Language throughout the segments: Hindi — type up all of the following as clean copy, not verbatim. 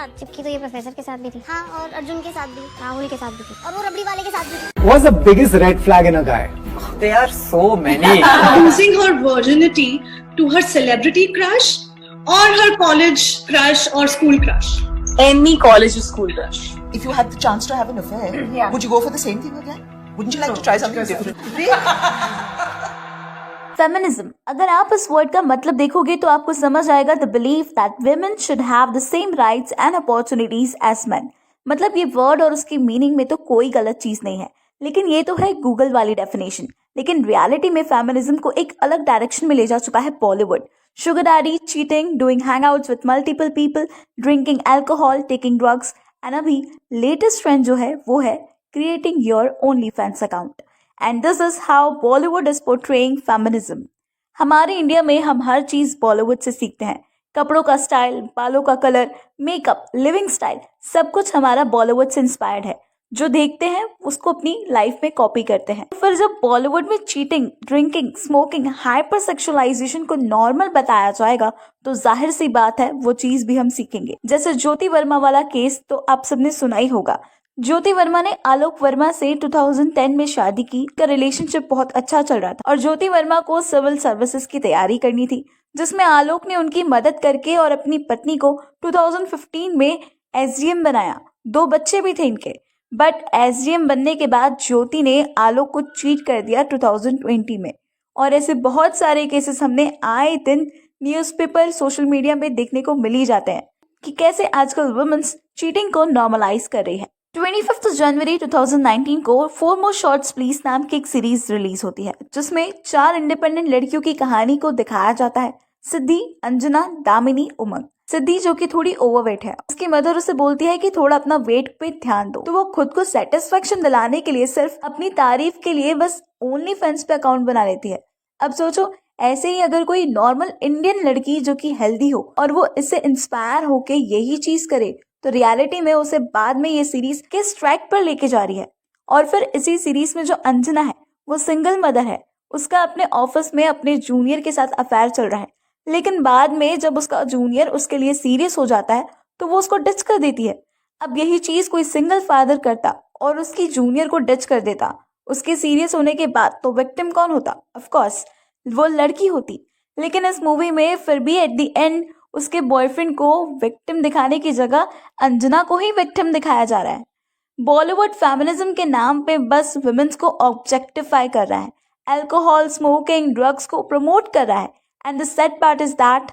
हाँ, चिपकी तो ये प्रोफेसर के साथ भी थी। हाँ, और अर्जुन के साथ भी, राहुल के साथ भी थी, और वो रबड़ी वाले के साथ भी थी। What's the biggest red flag in a guy? There are so many. Losing her virginity to her celebrity crush or her college crush or school crush. Any college or school crush. If you had the chance to have an affair, would you go for the same thing again? Wouldn't you like to try something different? Feminism, अगर आप इस वर्ड का मतलब देखोगे तो आपको समझ आएगा the belief that women should have the same rights and opportunities as men। मतलब ये वर्ड और उसकी मीनिंग में तो कोई गलत चीज नहीं है, लेकिन ये तो है गूगल वाली डेफिनेशन। लेकिन रियलिटी में फेमिनिज्म को एक अलग डायरेक्शन में ले जा चुका है Bollywood. Sugar daddy, cheating, doing Hangouts with multiple people, drinking alcohol, taking drugs, and अभी लेटेस्ट ट्रेंड जो है वो है creating your only fans account. And this is how Bollywood is portraying feminism. हमारे इंडिया में हम हर चीज बॉलीवुड से सीखते हैं। कपड़ों का स्टाइल, बालों का कलर, मेकअप, लिविंग स्टाइल, सब कुछ हमारा बॉलीवुड से इंस्पायर्ड है। जो देखते हैं उसको अपनी लाइफ में कॉपी करते हैं। फिर जब बॉलीवुड में cheating, drinking, smoking, hyper sexualisation को नॉर्मल बताया जाएगा तो जाहिर सी बात है वो चीज भी हम सीखेंगे। जैसे ज्योति वर्मा वाला केस तो आप सबने सुना ही होगा। ज्योति वर्मा ने आलोक वर्मा से 2010 में शादी की। का रिलेशनशिप बहुत अच्छा चल रहा था और ज्योति वर्मा को सिविल सर्विसेज की तैयारी करनी थी, जिसमें आलोक ने उनकी मदद करके और अपनी पत्नी को 2015 में एसडीएम बनाया। 2 बच्चे भी थे इनके। बट एसडीएम बनने के बाद ज्योति ने आलोक को चीट कर दिया 2020 में। और ऐसे बहुत सारे केसेस हमने आए दिन न्यूज़पेपर, सोशल मीडिया में देखने को मिल ही जाते हैं कि कैसे आजकल वुमेन्स चीटिंग को नॉर्मलाइज कर रही है। 25 जनवरी 2019 को 4 More Shots Please नाम की एक सीरीज रिलीज होती है, जिसमें 4 इंडिपेंडेंट लड़कियों की कहानी को दिखाया जाता है। सिद्धि, अंजना, दामिनी, उमंग। सिद्धि जो कि थोड़ी ओवरवेट है, उसकी मदर उसे बोलती है कि थोड़ा अपना वेट पे ध्यान दो, तो वो खुद को सेटिस्फेक्शन दिलाने के लिए सिर्फ अपनी तारीफ के लिए बस ओनली फैंस पे अकाउंट बना लेती है। अब सोचो, ऐसे ही अगर कोई नॉर्मल इंडियन लड़की जो कि हेल्दी हो और वो इससे इंस्पायर होके यही चीज करे तो रियलिटी में उसे बाद में ये सीरीज किस ट्रैक पर लेके जा रही है। और फिर इसी सीरीज में जो अंजना है वो सिंगल मदर है, उसका अपने ऑफिस में अपने जूनियर के साथ अफेयर चल रहा है, लेकिन बाद में जब उसका जूनियर उसके लिए सीरियस हो जाता है तो वो उसको डिच कर देती है। अब यही चीज कोई सिंगल फादर करता और उसकी जूनियर को डिच कर देता, उसके सीरियस होने के बाद तो विक्टिम कौन होता? ऑफ कोर्स वो लड़की होती। लेकिन इस मूवी में फिर भी एट द एंड उसके बॉयफ्रेंड को विक्टिम दिखाने की जगह अंजना को ही विक्टिम दिखाया जा रहा है। बॉलीवुड फेमिनिज्म के नाम पे बस वुमेन्स को ऑब्जेक्टिफाई कर रहा है, अल्कोहल, स्मोकिंग, ड्रग्स को प्रमोट कर रहा है। And the sad part is that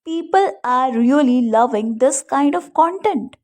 people are really loving this kind of content.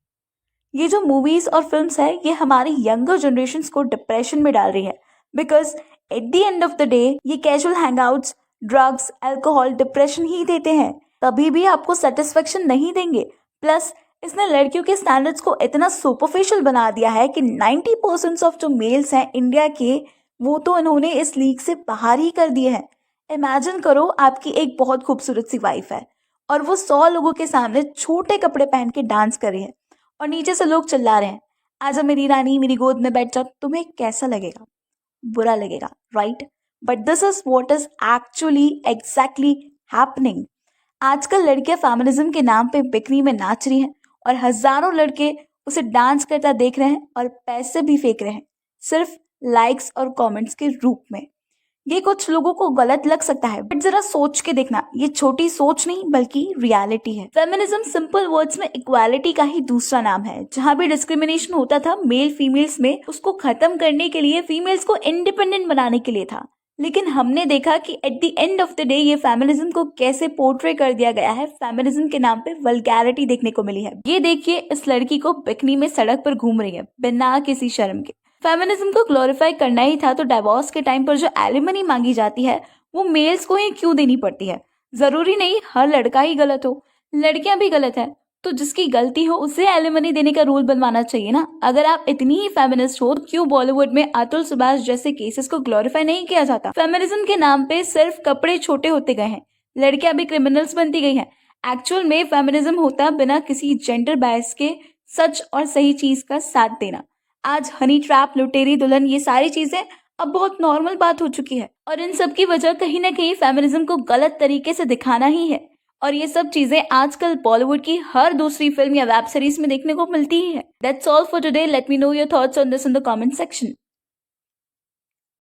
ये जो मूवीज और फिल्म्स है ये हमारी यंगर जनरेशन्स को डिप्रेशन में डाल रही है, because at the end of the day ये casual hangouts, drugs, alcohol depression ही देते हैं, कभी भी आपको सेटिस्फेक्शन नहीं देंगे। प्लस इसने लड़कियों के स्टैंडर्ड्स को इतना सुपरफिशियल बना दिया है कि 90% ऑफ जो मेल्स हैं इंडिया के वो तो इन्होंने इस लीग से बाहर ही कर दिए हैं। इमेजिन करो, आपकी एक बहुत खूबसूरत सी वाइफ है और वो 100 लोगों के सामने छोटे कपड़े पहन के डांस कर रही है और नीचे से लोग चिल्ला रहे हैं, आजा मेरी रानी, मेरी गोद में बैठ जा। तुम्हें कैसा लगेगा? बुरा लगेगा, right? But this is what is actually exactly happening. आजकल लड़कियां फेमिनिज्म के नाम पे बिकनी में नाच रही हैं और हजारों लड़के उसे डांस करता देख रहे हैं और पैसे भी फेंक रहे हैं सिर्फ लाइक्स और कमेंट्स के रूप में। ये कुछ लोगों को गलत लग सकता है, बट जरा सोच के देखना, ये छोटी सोच नहीं बल्कि रियलिटी है। फेमिनिज्म सिंपल वर्ड्स में इक्वालिटी का ही दूसरा नाम है। जहाँ भी डिस्क्रिमिनेशन होता था मेल फीमेल्स में, उसको खत्म करने के लिए, फीमेल्स को इंडिपेंडेंट बनाने के लिए था। लेकिन हमने देखा कि eight the end of the day ये फेमिनिज्म को कैसे पोर्ट्रे कर दिया गया है। फेमिनिज्म के नाम पे वल्गैरिटी देखने को मिली है। ये देखिए, इस लड़की को बिकनी में सड़क पर घूम रही है बिना किसी शर्म के। फेमिनिज्म को ग्लोरीफाई करना ही था तो डिवोर्स के टाइम पर जो एलिमनी मांगी जाती है वो मेल्स को ही क्यों देनी पड़ती है? जरूरी नहीं हर लड़का ही गलत हो, लड़कियां भी गलत है, तो जिसकी गलती हो उसे एलिमनी देने का रूल बनवाना चाहिए ना। अगर आप इतनी ही फेमिनिस्ट हो तो क्यों बॉलीवुड में अतुल सुभाष जैसे केसेस को ग्लोरीफाई नहीं किया जाता? फेमिनिज्म के नाम पे सिर्फ कपड़े छोटे होते गए हैं, लड़कियां भी क्रिमिनल्स बनती गई हैं। एक्चुअल में फेमिनिज्म होता बिना किसी जेंडर बायस के सच और सही चीज का साथ देना। आज हनी ट्रैप, लुटेरी दुल्हन, ये सारी चीजें अब बहुत नॉर्मल बात हो चुकी है और इन सब की वजह कहीं ना कहीं फेमिनिज्म को गलत तरीके से दिखाना ही है। और ये सब चीजें आजकल बॉलीवुड की हर दूसरी फिल्म या वेब सीरीज में देखने को मिलती ही है। That's all for today. Let me know your thoughts on this in the comment section.